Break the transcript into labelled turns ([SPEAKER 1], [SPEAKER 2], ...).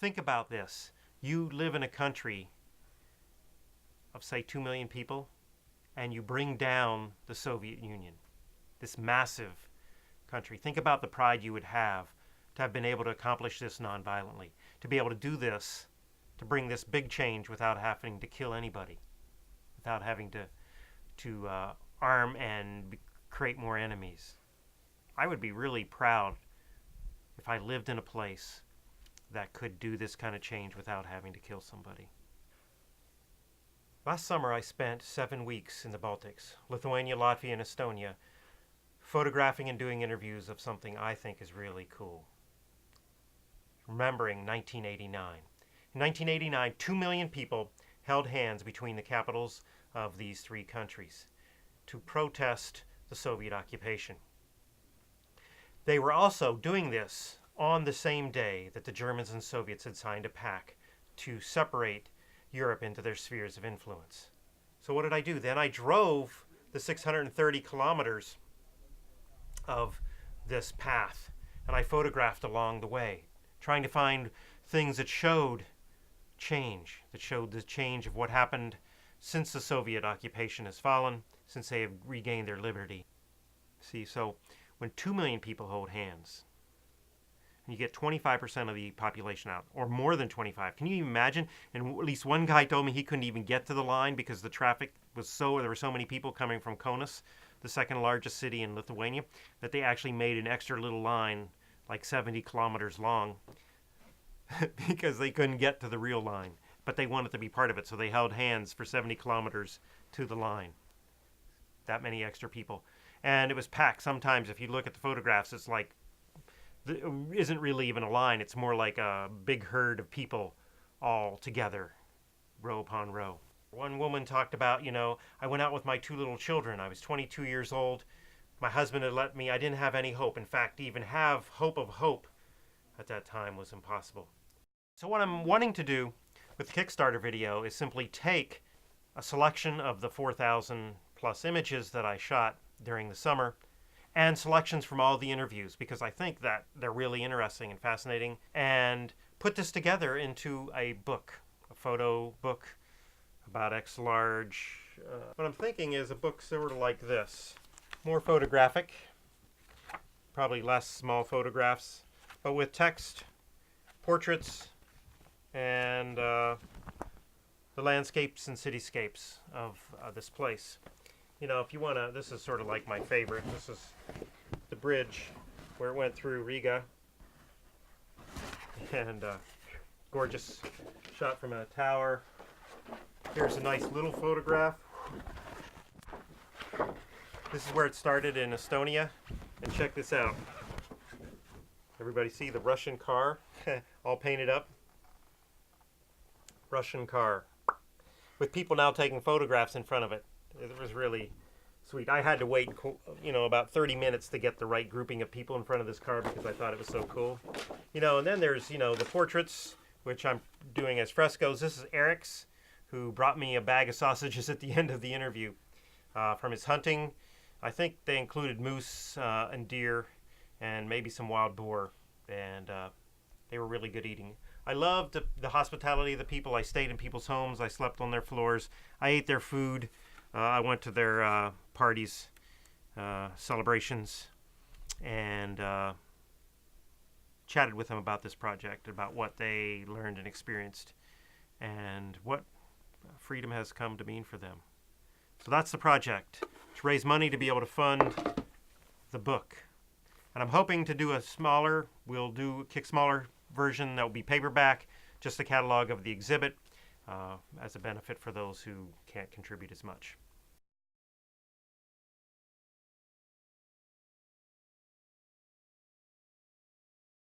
[SPEAKER 1] Think about this. You live in a country of, say, 2 million people, and you bring down the Soviet Union, this massive country. Think about the pride you would have to have been able to accomplish this nonviolently, to be able to do this, to bring this big change without having to kill anybody, without having to arm and create more enemies. I would be really proud if I lived in a place that could do this kind of change without having to kill somebody. Last summer I spent 7 weeks in the Baltics, Lithuania, Latvia, and Estonia, photographing and doing interviews of something I think is really cool. Remembering 1989. In 1989, 2 million people held hands between the capitals of these three countries to protest the Soviet occupation. They were also doing this on the same day that the Germans and Soviets had signed a pact to separate Europe into their spheres of influence. So what did I do? Then I drove the 630 kilometers of this path, and I photographed along the way, trying to find things that showed change, that showed the change of what happened since the Soviet occupation has fallen, since they have regained their liberty. See, so when 2 million people hold hands, and you get 25% of the population out, or more than 25. Can you imagine? And at least one guy told me he couldn't even get to the line because the traffic was there were so many people coming from Kaunas, the second largest city in Lithuania, that they actually made an extra little line, like 70 kilometers long, because they couldn't get to the real line. But they wanted to be part of it, so they held hands for 70 kilometers to the line. That many extra people. And it was packed. Sometimes, if you look at the photographs, it's like isn't really even a line. It's more like a big herd of people all together, row upon row. One woman talked about, I went out with my 2 little children. I was 22 years old. My husband had let me, I didn't have any hope. In fact, to even have hope of hope at that time was impossible. So what I'm wanting to do with the Kickstarter video is simply take a selection of the 4,000 plus images that I shot during the summer and selections from all the interviews, because I think that they're really interesting and fascinating, and put this together into a book, a photo book about X large. What I'm thinking is a book sort of like this, more photographic, probably less small photographs, but with text, portraits, and the landscapes and cityscapes of this place. If you want to, this is sort of like my favorite. This is the bridge where it went through Riga. And gorgeous shot from a tower. Here's a nice little photograph. This is where it started in Estonia. And check this out. Everybody see the Russian car? All painted up. Russian car. With people now taking photographs in front of it. It was really sweet. I had to wait, about 30 minutes to get the right grouping of people in front of this car because I thought it was so cool. And then there's, the portraits, which I'm doing as frescoes. This is Eric's, who brought me a bag of sausages at the end of the interview from his hunting. I think they included moose and deer and maybe some wild boar, and they were really good eating. I loved the hospitality of the people. I stayed in people's homes. I slept on their floors. I ate their food. I went to their parties, celebrations, and chatted with them about this project, about what they learned and experienced, and what freedom has come to mean for them. So that's the project, to raise money to be able to fund the book. And I'm hoping to do we'll do a smaller version that will be paperback, just a catalog of the exhibit, as a benefit for those who can't contribute as much.